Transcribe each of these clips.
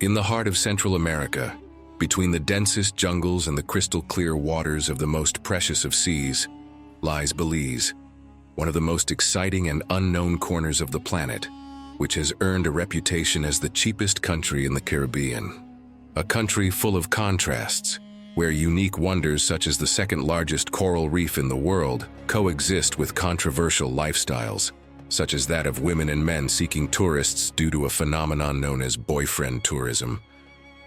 In the heart of Central America, between the densest jungles and the crystal-clear waters of the most precious of seas, lies Belize, one of the most exciting and unknown corners of the planet, which has earned a reputation as the cheapest country in the Caribbean. A country full of contrasts, where unique wonders such as the second-largest coral reef in the world coexist with controversial lifestyles, such as that of women and men seeking tourists due to a phenomenon known as boyfriend tourism,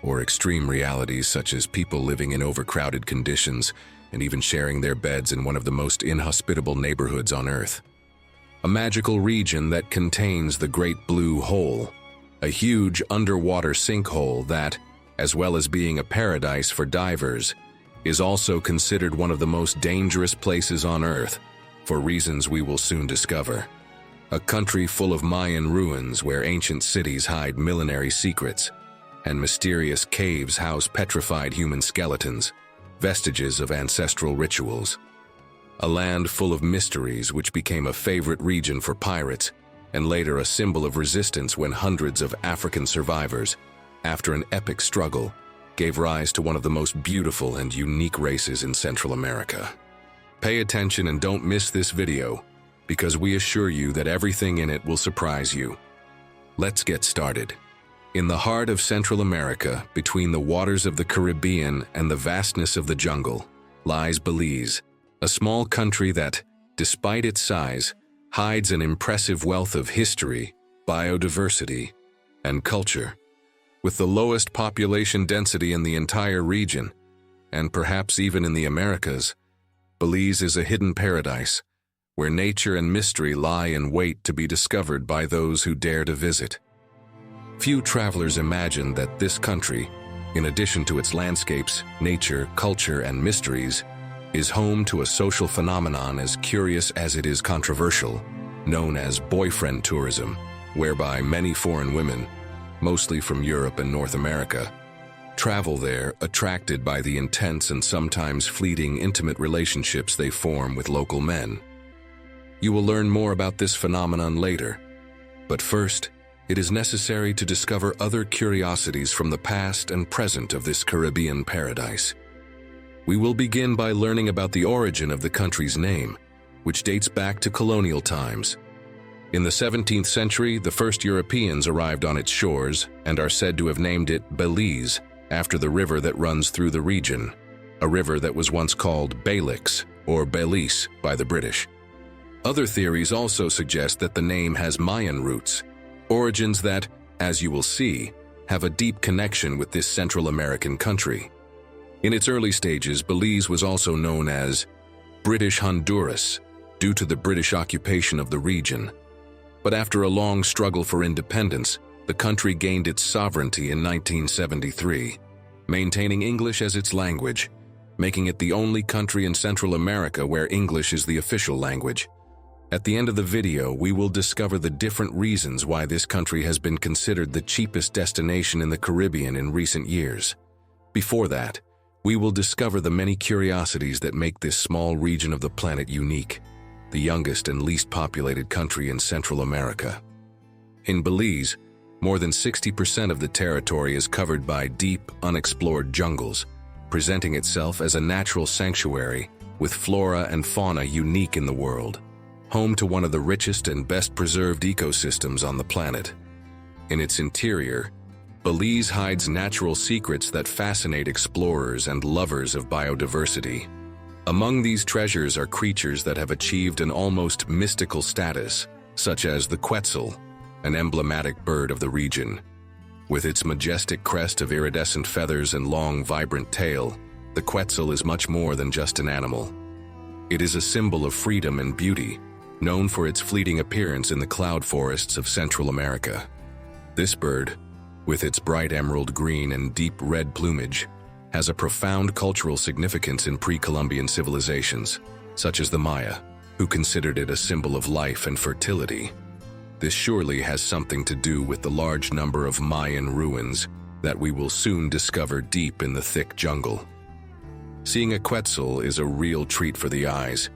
or extreme realities such as people living in overcrowded conditions and even sharing their beds in one of the most inhospitable neighborhoods on Earth. A magical region that contains the Great Blue Hole, a huge underwater sinkhole that, as well as being a paradise for divers, is also considered one of the most dangerous places on Earth, for reasons we will soon discover. A country full of Mayan ruins where ancient cities hide millenary secrets, and mysterious caves house petrified human skeletons, vestiges of ancestral rituals. A land full of mysteries which became a favorite region for pirates, and later a symbol of resistance when hundreds of African survivors, after an epic struggle, gave rise to one of the most beautiful and unique races in Central America. Pay attention and don't miss this video, because we assure you that everything in it will surprise you. Let's get started. In the heart of Central America, between the waters of the Caribbean and the vastness of the jungle, lies Belize, a small country that, despite its size, hides an impressive wealth of history, biodiversity, and culture. With the lowest population density in the entire region, and perhaps even in the Americas, Belize is a hidden paradise, where nature and mystery lie in wait to be discovered by those who dare to visit. Few travelers imagine that this country, in addition to its landscapes, nature, culture, and mysteries, is home to a social phenomenon as curious as it is controversial, known as boyfriend tourism, whereby many foreign women, mostly from Europe and North America, travel there attracted by the intense and sometimes fleeting intimate relationships they form with local men. You will learn more about this phenomenon later, but first, it is necessary to discover other curiosities from the past and present of this Caribbean paradise. We will begin by learning about the origin of the country's name, which dates back to colonial times. In the 17th century, the first Europeans arrived on its shores and are said to have named it Belize, after the river that runs through the region, a river that was once called Belix or Belize by the British. Other theories also suggest that the name has Mayan roots, origins that, as you will see, have a deep connection with this Central American country. In its early stages, Belize was also known as British Honduras, due to the British occupation of the region. But after a long struggle for independence, the country gained its sovereignty in 1973, maintaining English as its language, making it the only country in Central America where English is the official language. At the end of the video, we will discover the different reasons why this country has been considered the cheapest destination in the Caribbean in recent years. Before that, we will discover the many curiosities that make this small region of the planet unique, the youngest and least populated country in Central America. In Belize, more than 60% of the territory is covered by deep, unexplored jungles, presenting itself as a natural sanctuary with flora and fauna unique in the world, home to one of the richest and best-preserved ecosystems on the planet. In its interior, Belize hides natural secrets that fascinate explorers and lovers of biodiversity. Among these treasures are creatures that have achieved an almost mystical status, such as the quetzal, an emblematic bird of the region. With its majestic crest of iridescent feathers and long, vibrant tail, the quetzal is much more than just an animal. It is a symbol of freedom and beauty, known for its fleeting appearance in the cloud forests of Central America. This bird, with its bright emerald green and deep red plumage, has a profound cultural significance in pre-Columbian civilizations, such as the Maya, who considered it a symbol of life and fertility. This surely has something to do with the large number of Mayan ruins that we will soon discover deep in the thick jungle. Seeing a quetzal is a real treat for the eyes,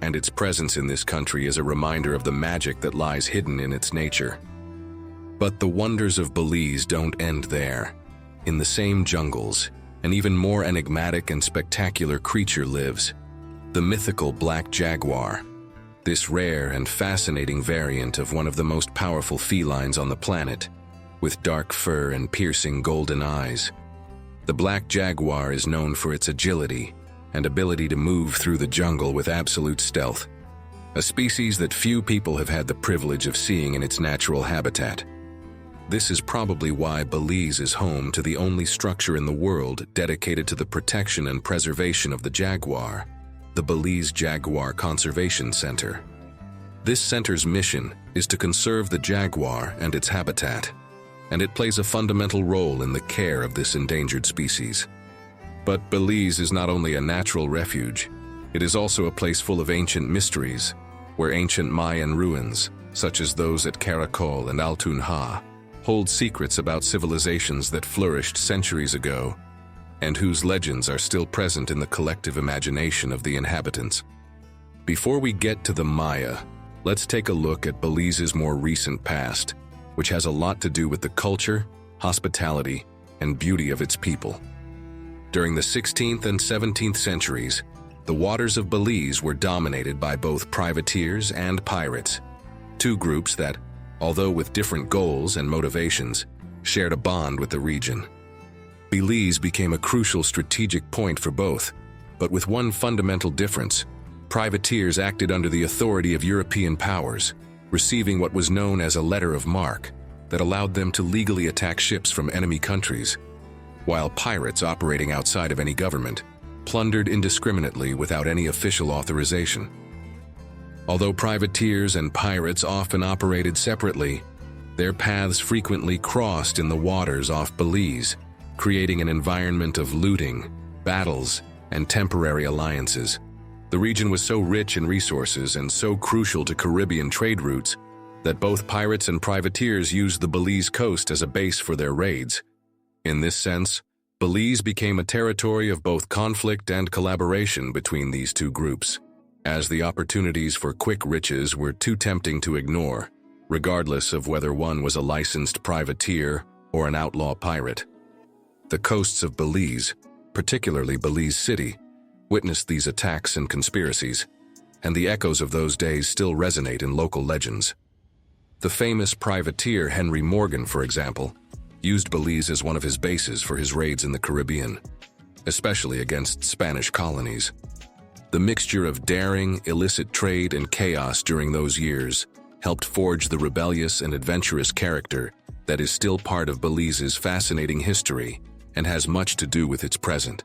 and its presence in this country is a reminder of the magic that lies hidden in its nature. But the wonders of Belize don't end there. In the same jungles, an even more enigmatic and spectacular creature lives, the mythical black jaguar. This rare and fascinating variant of one of the most powerful felines on the planet, with dark fur and piercing golden eyes. The black jaguar is known for its agility and ability to move through the jungle with absolute stealth, a species that few people have had the privilege of seeing in its natural habitat. This is probably why Belize is home to the only structure in the world dedicated to the protection and preservation of the jaguar, the Belize Jaguar Conservation Center. This center's mission is to conserve the jaguar and its habitat, and it plays a fundamental role in the care of this endangered species. But Belize is not only a natural refuge, it is also a place full of ancient mysteries, where ancient Mayan ruins, such as those at Garifuna and Altunha, hold secrets about civilizations that flourished centuries ago, and whose legends are still present in the collective imagination of the inhabitants. Before we get to the Maya, let's take a look at Belize's more recent past, which has a lot to do with the culture, hospitality, and beauty of its people. During the 16th and 17th centuries, the waters of Belize were dominated by both privateers and pirates, two groups that, although with different goals and motivations, shared a bond with the region. Belize became a crucial strategic point for both, but with one fundamental difference: privateers acted under the authority of European powers, receiving what was known as a letter of marque that allowed them to legally attack ships from enemy countries, while pirates operating outside of any government plundered indiscriminately without any official authorization. Although privateers and pirates often operated separately, their paths frequently crossed in the waters off Belize, creating an environment of looting, battles, and temporary alliances. The region was so rich in resources and so crucial to Caribbean trade routes that both pirates and privateers used the Belize coast as a base for their raids. In this sense, Belize became a territory of both conflict and collaboration between these two groups, as the opportunities for quick riches were too tempting to ignore, regardless of whether one was a licensed privateer or an outlaw pirate. The coasts of Belize, particularly Belize City, witnessed these attacks and conspiracies, and the echoes of those days still resonate in local legends. The famous privateer Henry Morgan, for example, used Belize as one of his bases for his raids in the Caribbean, especially against Spanish colonies. The mixture of daring, illicit trade, and chaos during those years helped forge the rebellious and adventurous character that is still part of Belize's fascinating history and has much to do with its present.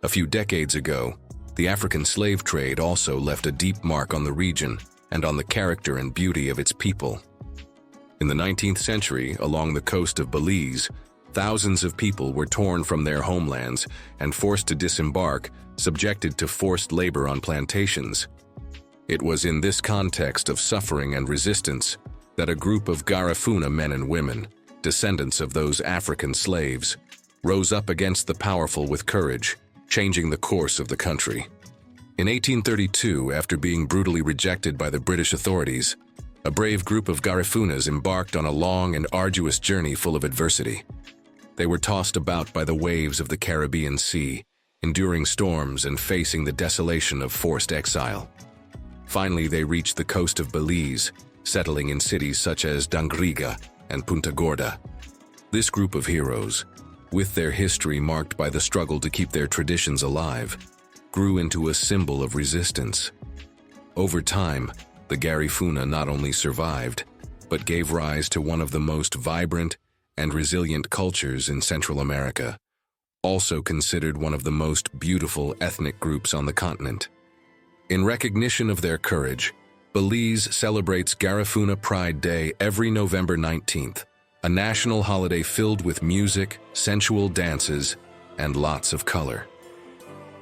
A few decades ago, the African slave trade also left a deep mark on the region and on the character and beauty of its people. In the 19th century, along the coast of Belize, thousands of people were torn from their homelands and forced to disembark, subjected to forced labor on plantations. It was in this context of suffering and resistance that a group of Garifuna men and women, descendants of those African slaves, rose up against the powerful with courage, changing the course of the country. In 1832, after being brutally rejected by the British authorities, a brave group of Garifunas embarked on a long and arduous journey full of adversity. They were tossed about by the waves of the Caribbean Sea, enduring storms and facing the desolation of forced exile. Finally, they reached the coast of Belize, settling in cities such as Dangriga and Punta Gorda. This group of heroes, with their history marked by the struggle to keep their traditions alive, grew into a symbol of resistance. Over time, the Garifuna not only survived, but gave rise to one of the most vibrant and resilient cultures in Central America, also considered one of the most beautiful ethnic groups on the continent. In recognition of their courage, Belize celebrates Garifuna Pride Day every November 19th, a national holiday filled with music, sensual dances, and lots of color.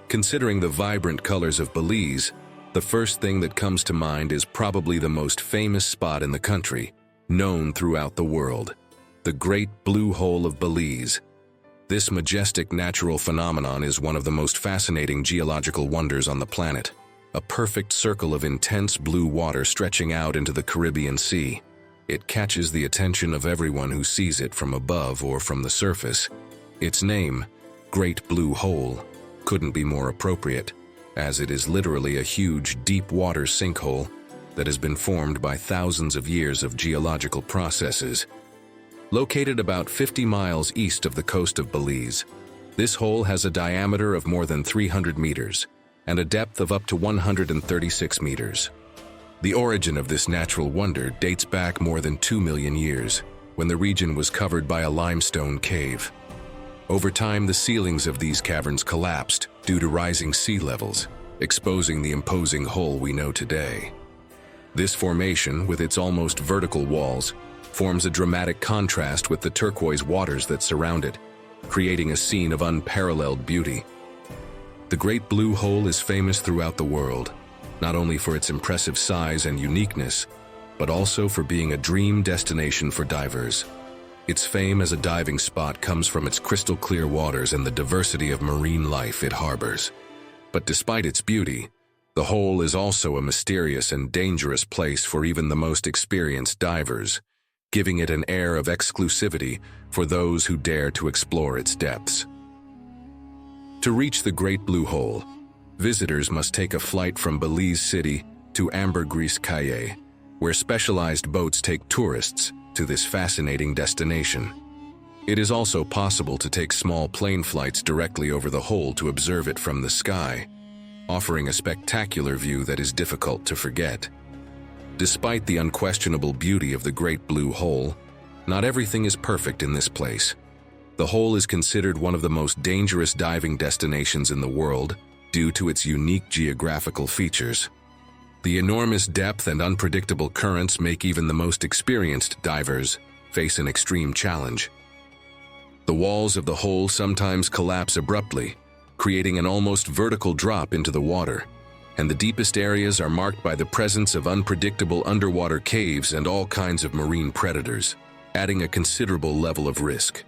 Considering the vibrant colors of Belize, the first thing that comes to mind is probably the most famous spot in the country, known throughout the world, the Great Blue Hole of Belize. This majestic natural phenomenon is one of the most fascinating geological wonders on the planet, a perfect circle of intense blue water stretching out into the Caribbean Sea. It catches the attention of everyone who sees it from above or from the surface, Its name, Great Blue Hole, couldn't be more appropriate, as it is literally a huge deep-water sinkhole that has been formed by thousands of years of geological processes. Located about 50 miles east of the coast of Belize, this hole has a diameter of more than 300 meters and a depth of up to 136 meters. The origin of this natural wonder dates back more than 2 million years, when the region was covered by a limestone cave. Over time, the ceilings of these caverns collapsed due to rising sea levels, exposing the imposing hole we know today. This formation, with its almost vertical walls, forms a dramatic contrast with the turquoise waters that surround it, creating a scene of unparalleled beauty. The Great Blue Hole is famous throughout the world, not only for its impressive size and uniqueness, but also for being a dream destination for divers. Its fame as a diving spot comes from its crystal-clear waters and the diversity of marine life it harbors. But despite its beauty, the hole is also a mysterious and dangerous place for even the most experienced divers, giving it an air of exclusivity for those who dare to explore its depths. To reach the Great Blue Hole, visitors must take a flight from Belize City to Ambergris Caye, where specialized boats take tourists to this fascinating destination. It is also possible to take small plane flights directly over the hole to observe it from the sky, offering a spectacular view that is difficult to forget. Despite the unquestionable beauty of the Great Blue Hole, not everything is perfect in this place. The hole is considered one of the most dangerous diving destinations in the world due to its unique geographical features. The enormous depth and unpredictable currents make even the most experienced divers face an extreme challenge. The walls of the hole sometimes collapse abruptly, creating an almost vertical drop into the water, and the deepest areas are marked by the presence of unpredictable underwater caves and all kinds of marine predators, adding a considerable level of risk.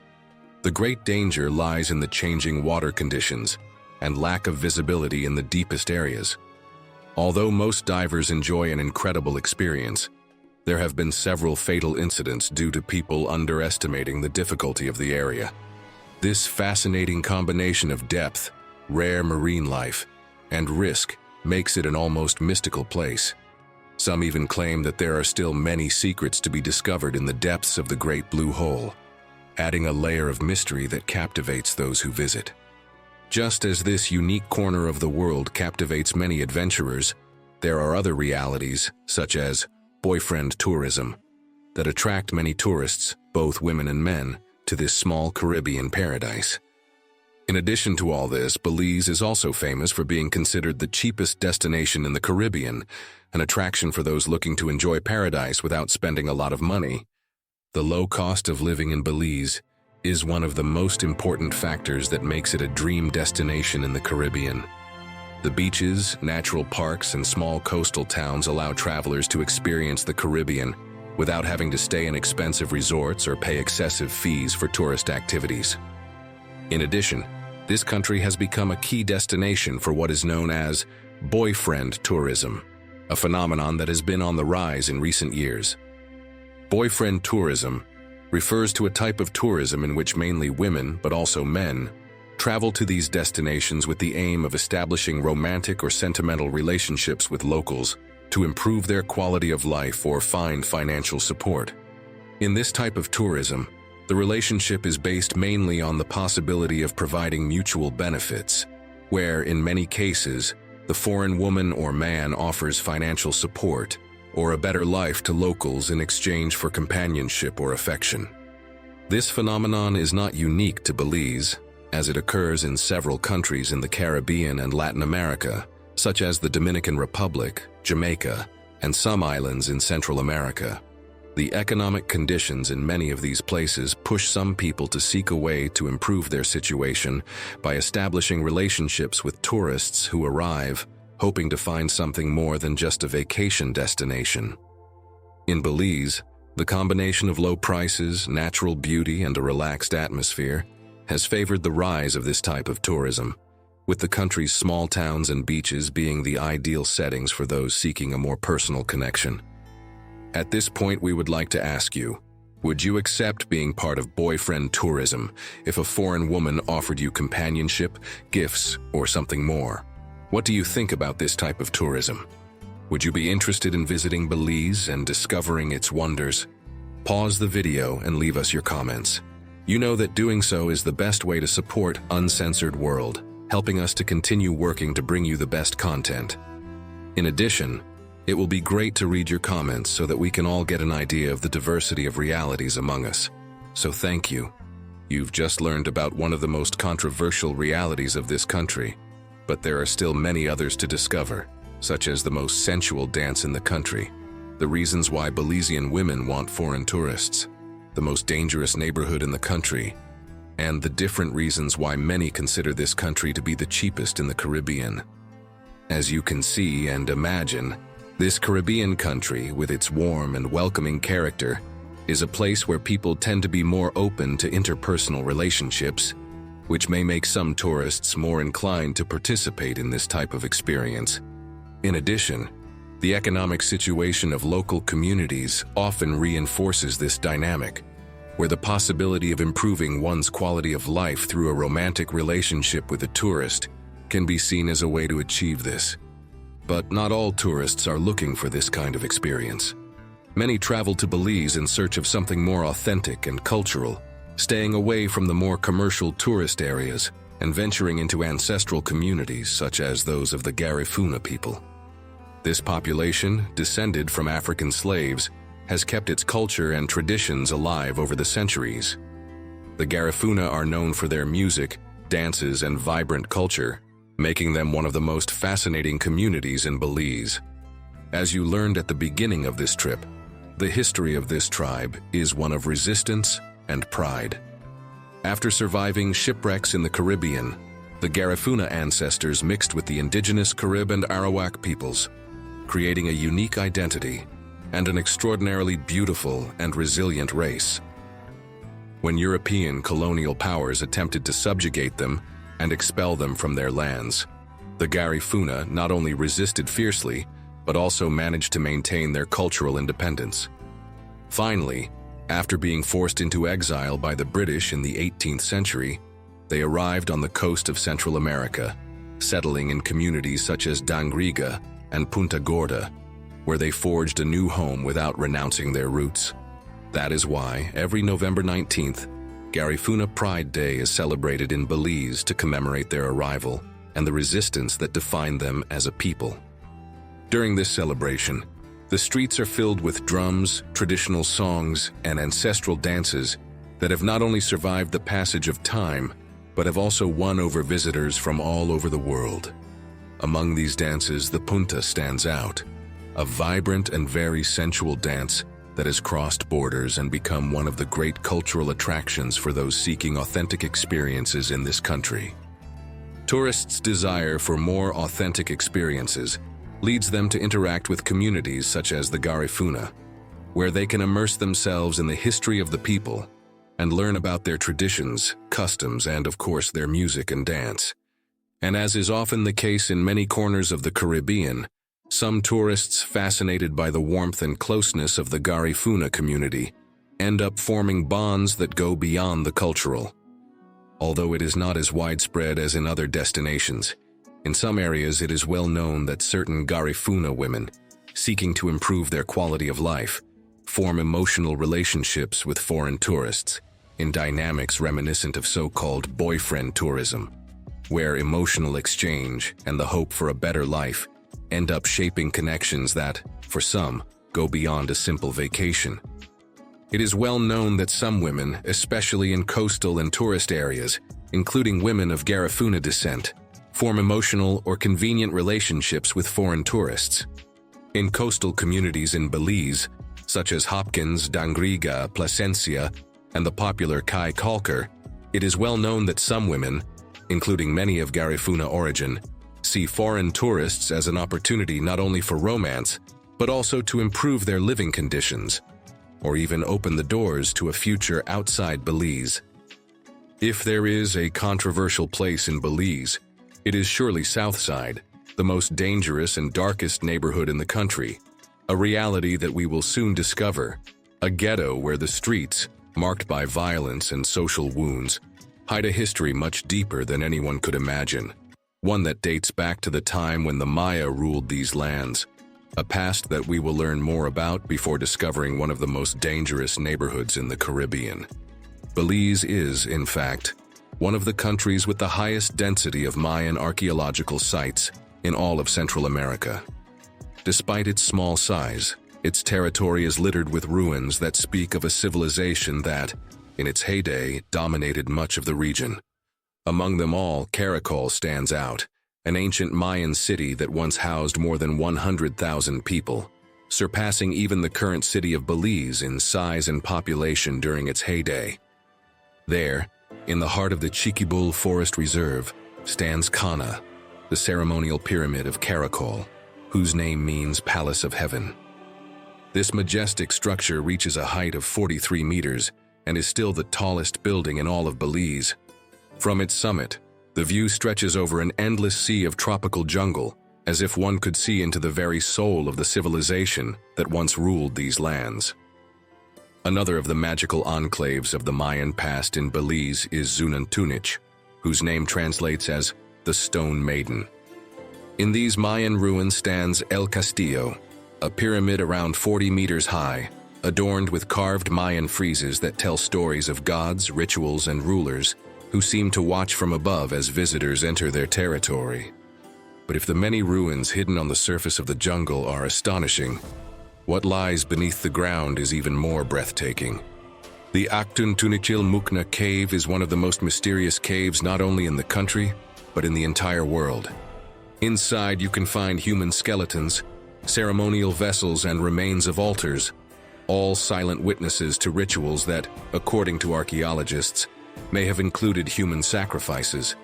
The great danger lies in the changing water conditions and lack of visibility in the deepest areas. Although most divers enjoy an incredible experience, there have been several fatal incidents due to people underestimating the difficulty of the area. This fascinating combination of depth, rare marine life, and risk makes it an almost mystical place. Some even claim that there are still many secrets to be discovered in the depths of the Great Blue Hole, adding a layer of mystery that captivates those who visit. Just as this unique corner of the world captivates many adventurers, there are other realities, such as boyfriend tourism, that attract many tourists, both women and men, to this small Caribbean paradise. In addition to all this, Belize is also famous for being considered the cheapest destination in the Caribbean, an attraction for those looking to enjoy paradise without spending a lot of money. The low cost of living in Belize is one of the most important factors that makes it a dream destination in the Caribbean. The beaches, natural parks, and small coastal towns allow travelers to experience the Caribbean without having to stay in expensive resorts or pay excessive fees for tourist activities. In addition, this country has become a key destination for what is known as boyfriend tourism, a phenomenon that has been on the rise in recent years. Boyfriend tourism refers to a type of tourism in which mainly women, but also men, travel to these destinations with the aim of establishing romantic or sentimental relationships with locals to improve their quality of life or find financial support. In this type of tourism, the relationship is based mainly on the possibility of providing mutual benefits, where, in many cases, the foreign woman or man offers financial support or a better life to locals in exchange for companionship or affection. This phenomenon is not unique to Belize, as it occurs in several countries in the Caribbean and Latin America, such as the Dominican Republic, Jamaica, and some islands in Central America. The economic conditions in many of these places push some people to seek a way to improve their situation by establishing relationships with tourists who arrive, hoping to find something more than just a vacation destination. In Belize, the combination of low prices, natural beauty, and a relaxed atmosphere has favored the rise of this type of tourism, with the country's small towns and beaches being the ideal settings for those seeking a more personal connection. At this point, we would like to ask you, Would you accept being part of boyfriend tourism if a foreign woman offered you companionship, gifts, or something more? What do you think about this type of tourism? Would you be interested in visiting Belize and discovering its wonders? Pause the video and leave us your comments. You know that doing so is the best way to support Uncensored World, helping us to continue working to bring you the best content. In addition, it will be great to read your comments so that we can all get an idea of the diversity of realities among us. So thank you. You've just learned about one of the most controversial realities of this country, but there are still many others to discover, such as the most sensual dance in the country, the reasons why Belizean women want foreign tourists, the most dangerous neighborhood in the country, and the different reasons why many consider this country to be the cheapest in the Caribbean. As you can see and imagine, this Caribbean country, with its warm and welcoming character, is a place where people tend to be more open to interpersonal relationships, which may make some tourists more inclined to participate in this type of experience. In addition, the economic situation of local communities often reinforces this dynamic, where the possibility of improving one's quality of life through a romantic relationship with a tourist can be seen as a way to achieve this. But not all tourists are looking for this kind of experience. Many travel to Belize in search of something more authentic and cultural, staying away from the more commercial tourist areas and venturing into ancestral communities such as those of the Garifuna people. This population, descended from African slaves, has kept its culture and traditions alive over the centuries. The Garifuna are known for their music, dances, and vibrant culture, making them one of the most fascinating communities in Belize. As you learned at the beginning of this trip, the history of this tribe is one of resistance and pride. After surviving shipwrecks in the Caribbean, the Garifuna ancestors mixed with the indigenous Carib and Arawak peoples, creating a unique identity and an extraordinarily beautiful and resilient race. When European colonial powers attempted to subjugate them and expel them from their lands, the Garifuna not only resisted fiercely, but also managed to maintain their cultural independence. Finally, after being forced into exile by the British in the 18th century, they arrived on the coast of Central America, settling in communities such as Dangriga and Punta Gorda, where they forged a new home without renouncing their roots. That is why, every November 19th, Garifuna Pride Day is celebrated in Belize to commemorate their arrival and the resistance that defined them as a people. During this celebration, the streets are filled with drums, traditional songs, and ancestral dances that have not only survived the passage of time, but have also won over visitors from all over the world. Among these dances, the punta stands out, a vibrant and very sensual dance that has crossed borders and become one of the great cultural attractions for those seeking authentic experiences in this country. Tourists' desire for more authentic experiences leads them to interact with communities such as the Garifuna, where they can immerse themselves in the history of the people and learn about their traditions, customs, and of course their music and dance. And as is often the case in many corners of the Caribbean, some tourists fascinated by the warmth and closeness of the Garifuna community end up forming bonds that go beyond the cultural. Although it is not as widespread as in other destinations, in some areas it is well known that certain Garifuna women, seeking to improve their quality of life, form emotional relationships with foreign tourists in dynamics reminiscent of so-called boyfriend tourism, where emotional exchange and the hope for a better life end up shaping connections that, for some, go beyond a simple vacation. It is well known that some women, especially in coastal and tourist areas, including women of Garifuna descent, form emotional or convenient relationships with foreign tourists. In coastal communities in Belize, such as Hopkins, Dangriga, Placencia, and the popular Kai Kalker, it is well known that some women, including many of Garifuna origin, see foreign tourists as an opportunity not only for romance, but also to improve their living conditions, or even open the doors to a future outside Belize. If there is a controversial place in Belize, it is surely Southside, the most dangerous and darkest neighborhood in the country, a reality that we will soon discover, a ghetto where the streets, marked by violence and social wounds, hide a history much deeper than anyone could imagine, one that dates back to the time when the Maya ruled these lands, a past that we will learn more about before discovering one of the most dangerous neighborhoods in the Caribbean. Belize is, in fact, one of the countries with the highest density of Mayan archaeological sites in all of Central America. Despite its small size, its territory is littered with ruins that speak of a civilization that, in its heyday, dominated much of the region. Among them all, Caracol stands out, an ancient Mayan city that once housed more than 100,000 people, surpassing even the current city of Belize in size and population during its heyday. There, in the heart of the Chiquibul Forest Reserve, stands Kana, the ceremonial pyramid of Caracol, whose name means Palace of Heaven. This majestic structure reaches a height of 43 meters and is still the tallest building in all of Belize. From its summit, the view stretches over an endless sea of tropical jungle, as if one could see into the very soul of the civilization that once ruled these lands. Another of the magical enclaves of the Mayan past in Belize is Zunantunich, whose name translates as the Stone Maiden. In these Mayan ruins stands El Castillo, a pyramid around 40 meters high, adorned with carved Mayan friezes that tell stories of gods, rituals, and rulers who seem to watch from above as visitors enter their territory. But if the many ruins hidden on the surface of the jungle are astonishing, what lies beneath the ground is even more breathtaking. The Aktun Tunichil Mukna cave is one of the most mysterious caves not only in the country, but in the entire world. Inside you can find human skeletons, ceremonial vessels, and remains of altars, all silent witnesses to rituals that, according to archaeologists, may have included human sacrifices.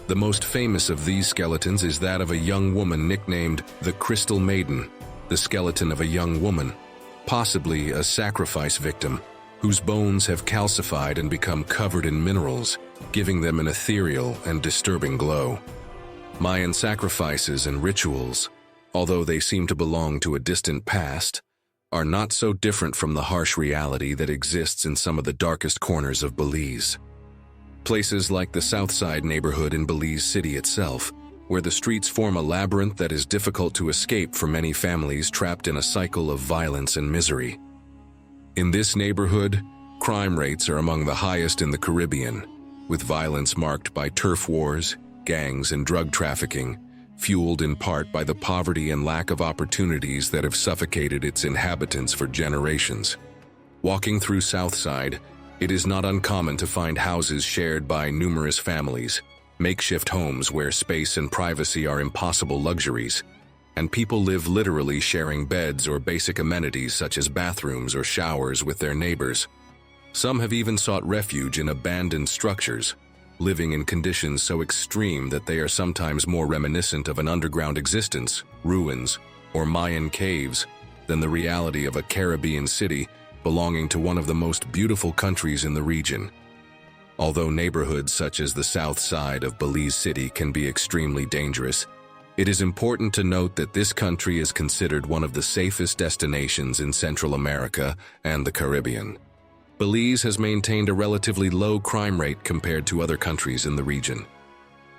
The most famous of these skeletons is that of a young woman nicknamed the Crystal Maiden, the skeleton of a young woman, possibly a sacrifice victim, whose bones have calcified and become covered in minerals, giving them an ethereal and disturbing glow. Mayan sacrifices and rituals, although they seem to belong to a distant past, are not so different from the harsh reality that exists in some of the darkest corners of Belize. Places like the Southside neighborhood in Belize City itself, where the streets form a labyrinth that is difficult to escape for many families trapped in a cycle of violence and misery. In this neighborhood, crime rates are among the highest in the Caribbean, with violence marked by turf wars, gangs, and drug trafficking, fueled in part by the poverty and lack of opportunities that have suffocated its inhabitants for generations. Walking through Southside, it is not uncommon to find houses shared by numerous families, makeshift homes where space and privacy are impossible luxuries, and people live literally sharing beds or basic amenities such as bathrooms or showers with their neighbors. Some have even sought refuge in abandoned structures, living in conditions so extreme that they are sometimes more reminiscent of an underground existence, ruins, or Mayan caves than the reality of a Caribbean city belonging to one of the most beautiful countries in the region. Although neighborhoods such as the south side of Belize City can be extremely dangerous, it is important to note that this country is considered one of the safest destinations in Central America and the Caribbean. Belize has maintained a relatively low crime rate compared to other countries in the region.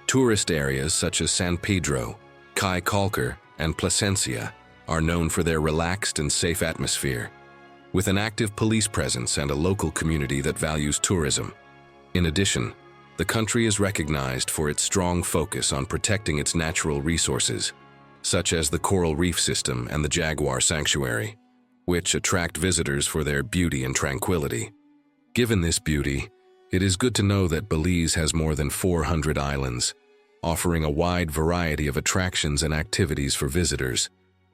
Tourist areas such as San Pedro, Kai Calcar, and Placencia are known for their relaxed and safe atmosphere, with an active police presence and a local community that values tourism. In addition, the country is recognized for its strong focus on protecting its natural resources, such as the coral reef system and the jaguar sanctuary, which attract visitors for their beauty and tranquility. Given this beauty, it is good to know that Belize has more than 400 islands, offering a wide variety of attractions and activities for visitors,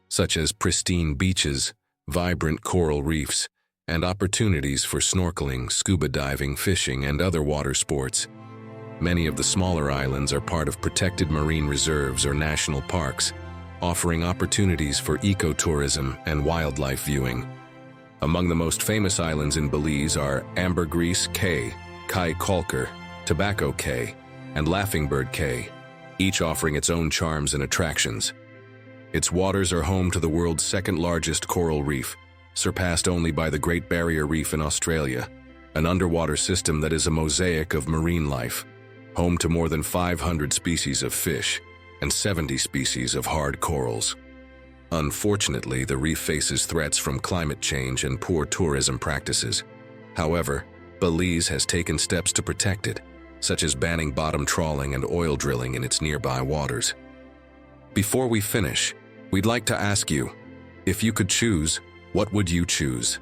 such as pristine beaches, vibrant coral reefs, and opportunities for snorkeling, scuba diving, fishing, and other water sports. Many of the smaller islands are part of protected marine reserves or national parks, offering opportunities for ecotourism and wildlife viewing. Among the most famous islands in Belize are Ambergris Cay, Kai Calcar, Tobacco Cay, and Laughing Bird Cay, each offering its own charms and attractions. Its waters are home to the world's second largest coral reef, surpassed only by the Great Barrier Reef in Australia, an underwater system that is a mosaic of marine life, home to more than 500 species of fish and 70 species of hard corals. Unfortunately, the reef faces threats from climate change and poor tourism practices. However, Belize has taken steps to protect it, such as banning bottom trawling and oil drilling in its nearby waters. Before we finish, we'd like to ask you, if you could choose, what would you choose?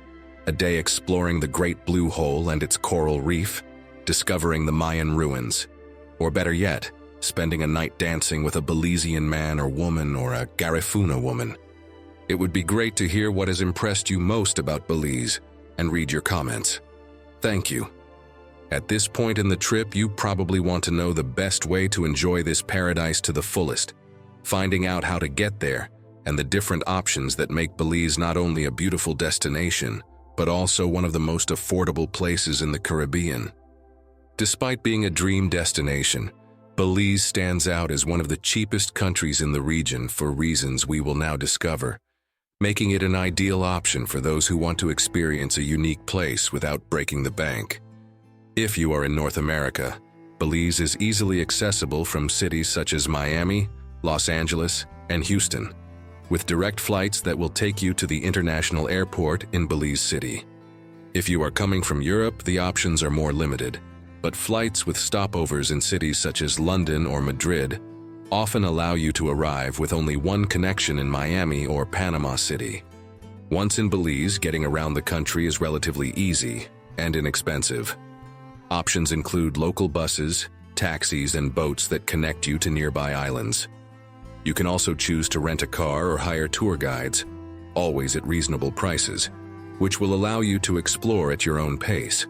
A day exploring the Great Blue Hole and its coral reef, discovering the Mayan ruins, or better yet, spending a night dancing with a Belizean man or woman or a Garifuna woman? It would be great to hear what has impressed you most about Belize and read your comments. Thank you. At this point in the trip, you probably want to know the best way to enjoy this paradise to the fullest, finding out how to get there and the different options that make Belize not only a beautiful destination, but also one of the most affordable places in the Caribbean. Despite being a dream destination, Belize stands out as one of the cheapest countries in the region for reasons we will now discover, making it an ideal option for those who want to experience a unique place without breaking the bank. If you are in North America, Belize is easily accessible from cities such as Miami, Los Angeles, and Houston, with direct flights that will take you to the international airport in Belize City. If you are coming from Europe, the options are more limited, but flights with stopovers in cities such as London or Madrid often allow you to arrive with only one connection in Miami or Panama City. Once in Belize, getting around the country is relatively easy and inexpensive. Options include local buses, taxis, and boats that connect you to nearby islands. You can also choose to rent a car or hire tour guides, always at reasonable prices, which will allow you to explore at your own pace.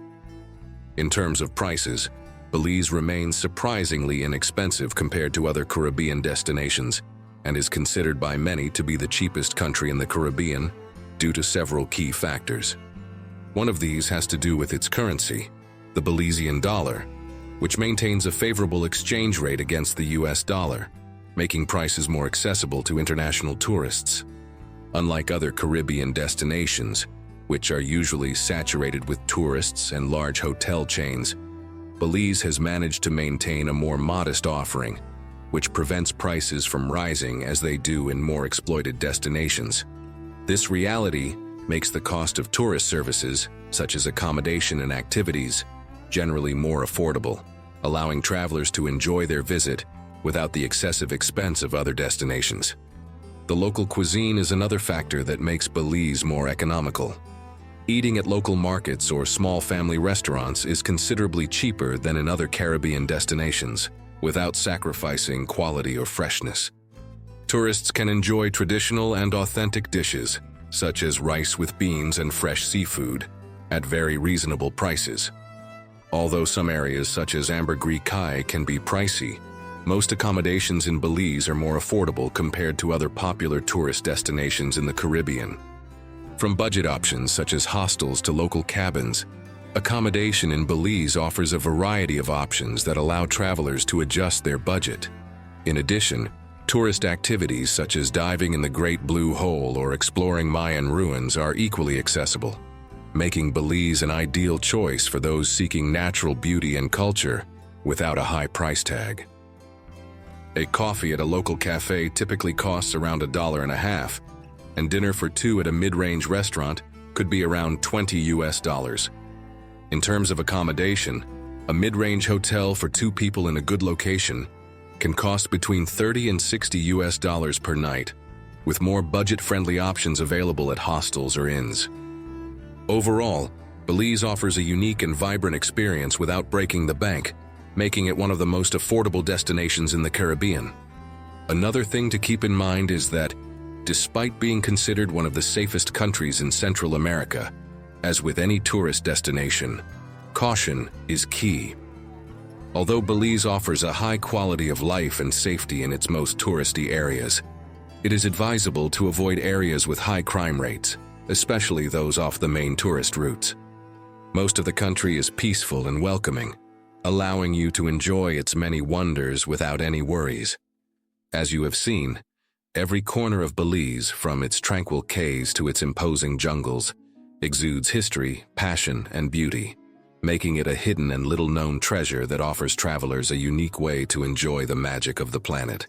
In terms of prices, Belize remains surprisingly inexpensive compared to other Caribbean destinations and is considered by many to be the cheapest country in the Caribbean due to several key factors. One of these has to do with its currency, the Belizean dollar, which maintains a favorable exchange rate against the US dollar, making prices more accessible to international tourists. Unlike other Caribbean destinations, which are usually saturated with tourists and large hotel chains, Belize has managed to maintain a more modest offering, which prevents prices from rising as they do in more exploited destinations. This reality makes the cost of tourist services, such as accommodation and activities, generally more affordable, allowing travelers to enjoy their visit without the excessive expense of other destinations. The local cuisine is another factor that makes Belize more economical. Eating at local markets or small family restaurants is considerably cheaper than in other Caribbean destinations, without sacrificing quality or freshness. Tourists can enjoy traditional and authentic dishes, such as rice with beans and fresh seafood, at very reasonable prices. Although some areas such as Ambergris Caye can be pricey, most accommodations in Belize are more affordable compared to other popular tourist destinations in the Caribbean. From budget options such as hostels to local cabins, accommodation in Belize offers a variety of options that allow travelers to adjust their budget. In addition, tourist activities such as diving in the Great Blue Hole or exploring Mayan ruins are equally accessible, making Belize an ideal choice for those seeking natural beauty and culture without a high price tag. A coffee at a local cafe typically costs around $1.50, and dinner for two at a mid-range restaurant could be around $20 US. In terms of accommodation, a mid-range hotel for two people in a good location can cost between $30 and $60 US per night, with more budget-friendly options available at hostels or inns. Overall, Belize offers a unique and vibrant experience without breaking the bank, making it one of the most affordable destinations in the Caribbean. Another thing to keep in mind is that, despite being considered one of the safest countries in Central America, as with any tourist destination, caution is key. Although Belize offers a high quality of life and safety in its most touristy areas, it is advisable to avoid areas with high crime rates, especially those off the main tourist routes. Most of the country is peaceful and welcoming, allowing you to enjoy its many wonders without any worries. As you have seen, Every corner of Belize, from its tranquil cays to its imposing jungles, exudes history, passion, and beauty, making it a hidden and little-known treasure that offers travelers a unique way to enjoy the magic of the planet.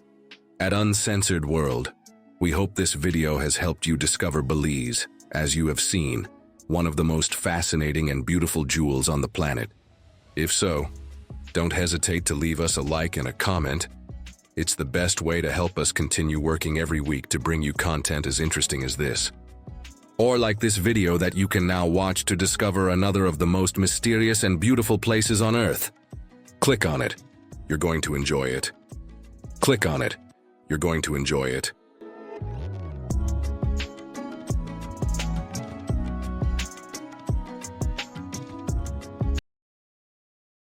At Uncensored World, we hope this video has helped you discover Belize, as you have seen, one of the most fascinating and beautiful jewels on the planet. If so, don't hesitate to leave us a like and a comment. It's the best way to help us continue working every week to bring you content as interesting as this. Or like this video that you can now watch to discover another of the most mysterious and beautiful places on Earth. Click on it. You're going to enjoy it. Click on it. You're going to enjoy it.